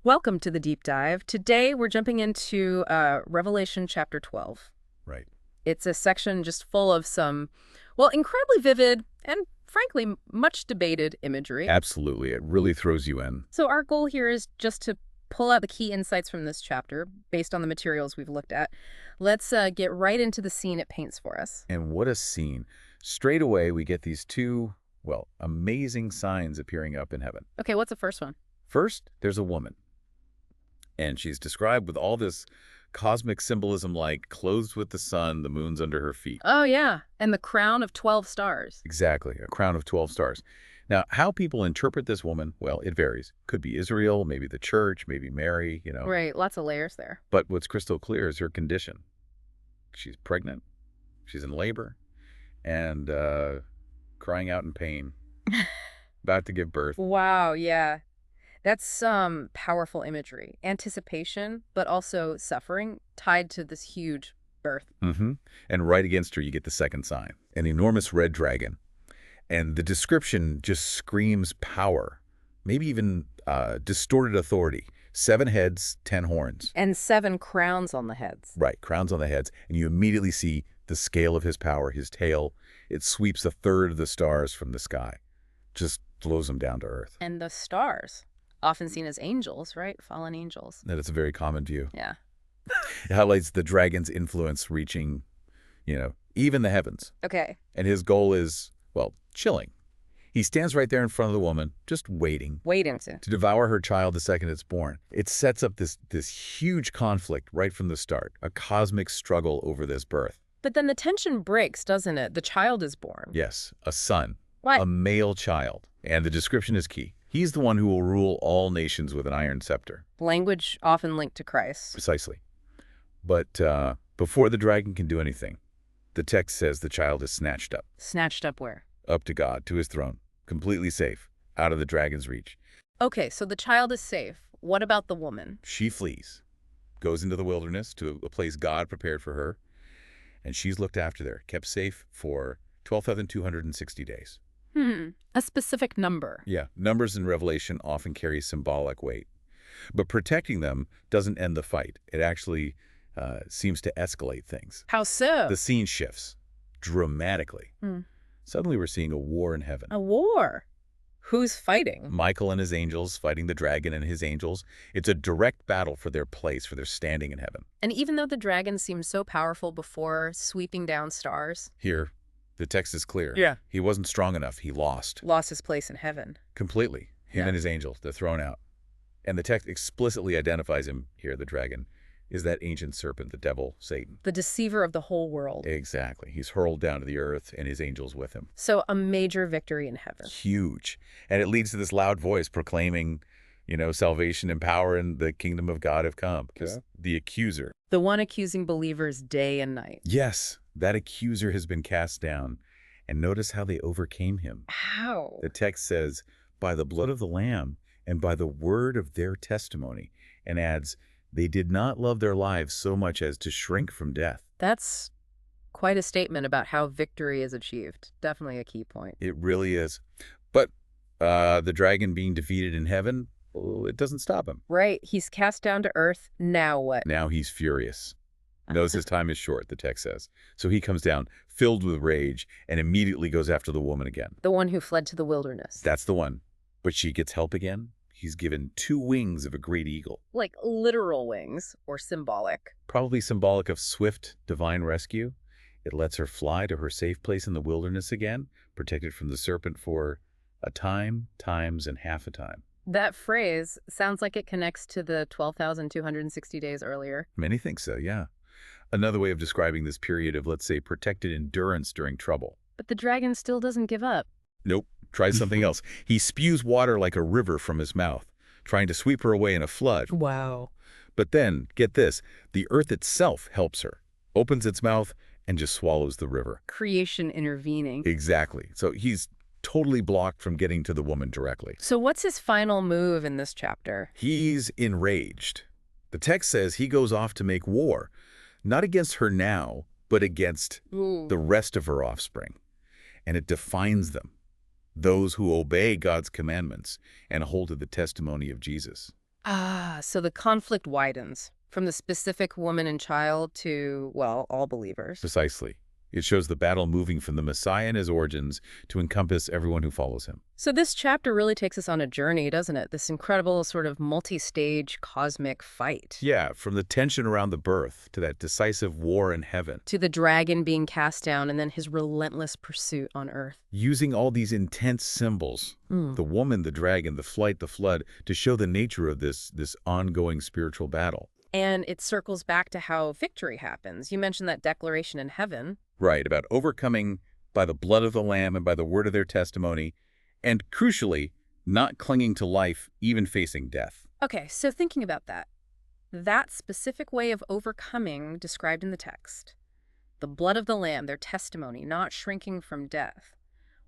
Welcome to the deep dive. Today we're jumping into Revelation chapter 12. Right. It's a section just full of some, well, incredibly vivid and frankly much debated imagery. Absolutely. It really throws you in. So our goal here is just to pull out the key insights from this chapter based on the materials we've looked at. Let's get right into the scene it paints for us. And what a scene. Straight away, we get these two, well, amazing signs appearing up in heaven. Okay, what's the first one? First, there's a woman. And she's described with all this cosmic symbolism like clothed with the sun, the moon's under her feet. Oh, yeah, and the crown of 12 stars. Exactly, a crown of 12 stars. Now, how people interpret this woman, well, it varies. Could be Israel, maybe the church, maybe Mary, Right, lots of layers there. But what's crystal clear is her condition. She's pregnant, she's in labor, and crying out in pain, about to give birth. Wow, yeah. That's some powerful imagery. Anticipation, but also suffering tied to this huge birth. Mm-hmm. And right against her, you get the second sign, an enormous red dragon. And the description just screams power, maybe even distorted authority. 7 heads, 10 horns. And 7 crowns on the heads. Right, crowns on the heads. And you immediately see the scale of his power, his tail. It sweeps a third of the stars from the sky, just blows them down to earth. And the stars, often seen as angels, right? Fallen angels. That's a very common view. Yeah. It highlights the dragon's influence reaching, even the heavens. Okay. And his goal is, well, chilling. He stands right there in front of the woman, just waiting Waiting to devour her child the second it's born. It sets up this huge conflict right from the start, a cosmic struggle over this birth. But then the tension breaks, doesn't it? The child is born. Yes, a son, What? a male child. And the description is key. He's the one who will rule all nations with an iron scepter. Language often linked to Christ. Precisely. But before the dragon can do anything, the text says the child is snatched up. Snatched up where? Up to God, to his throne, completely safe, out of the dragon's reach. Okay, so the child is safe. What about the woman? She flees, goes into the wilderness to a place God prepared for her, and she's looked after there, kept safe for 12,260 days. A specific number. Yeah, numbers in Revelation often carry symbolic weight. But protecting them doesn't end the fight. It actually seems to escalate things. How so? The scene shifts dramatically. Suddenly we're seeing a war in heaven. A war. Who's fighting? Michael and his angels fighting the dragon and his angels. It's a direct battle for their place, for their standing in heaven. And even though the dragon seemed so powerful before, sweeping down stars, Here, the text is clear. Yeah. He wasn't strong enough. He lost. lost his place in heaven. Completely. Him Yeah. and his angels, they're thrown out. And the text explicitly identifies him here, the dragon, is that ancient serpent, the devil, Satan. The deceiver of the whole world. Exactly. He's hurled down to the earth and his angels with him. So a major victory in heaven. Huge. And it leads to this loud voice proclaiming, salvation and power and the kingdom of God have come. Because the accuser. The one accusing believers day and night. Yes, that accuser has been cast down. And notice how they overcame him. How? The text says, by the blood of the Lamb and by the word of their testimony, and adds, they did not love their lives so much as to shrink from death. That's quite a statement about how victory is achieved. Definitely a key point. It really is. But the dragon being defeated in heaven, it doesn't stop him. Right. He's cast down to earth. Now what? Now he's furious. Knows his time is short, the text says. So he comes down filled with rage and immediately goes after the woman again. The one who fled to the wilderness. That's the one. But she gets help again. He's given 2 wings of a great eagle. Like literal wings or symbolic. Probably symbolic of swift divine rescue. It lets her fly to her safe place in the wilderness again, protected from the serpent for a time, times, and half a time. That phrase sounds like it connects to the 12,260 days earlier. Many think so, yeah. Another way of describing this period of, let's say, protected endurance during trouble. But the dragon still doesn't give up. Nope. Try something else. He spews water like a river from his mouth, trying to sweep her away in a flood. Wow. But then, get this, the earth itself helps her, opens its mouth, and just swallows the river. Creation intervening. Exactly. So he's totally blocked from getting to the woman directly. So what's his final move in this chapter? He's enraged. The text says he goes off to make war, not against her now, but against the rest of her offspring. And it defines them. Those who obey God's commandments and hold to the testimony of Jesus. Ah, so the conflict widens from the specific woman and child to, well, all believers. Precisely. It shows the battle moving from the Messiah and his origins to encompass everyone who follows him. So this chapter really takes us on a journey, doesn't it? This incredible sort of multi-stage cosmic fight. Yeah, from the tension around the birth to that decisive war in heaven. To the dragon being cast down and then his relentless pursuit on Earth. Using all these intense symbols, Mm. the woman, the dragon, the flight, the flood, to show the nature of this ongoing spiritual battle. And it circles back to how victory happens. You mentioned that declaration in heaven. Right, about overcoming by the blood of the Lamb and by the word of their testimony, and crucially, not clinging to life, even facing death. Okay, so thinking about that, that specific way of overcoming described in the text, the blood of the Lamb, their testimony, not shrinking from death.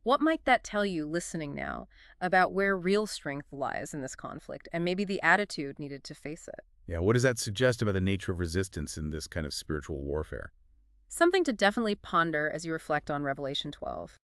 What might that tell you listening now about where real strength lies in this conflict and maybe the attitude needed to face it? Yeah, what does that suggest about the nature of resistance in this kind of spiritual warfare? Something to definitely ponder as you reflect on Revelation 12.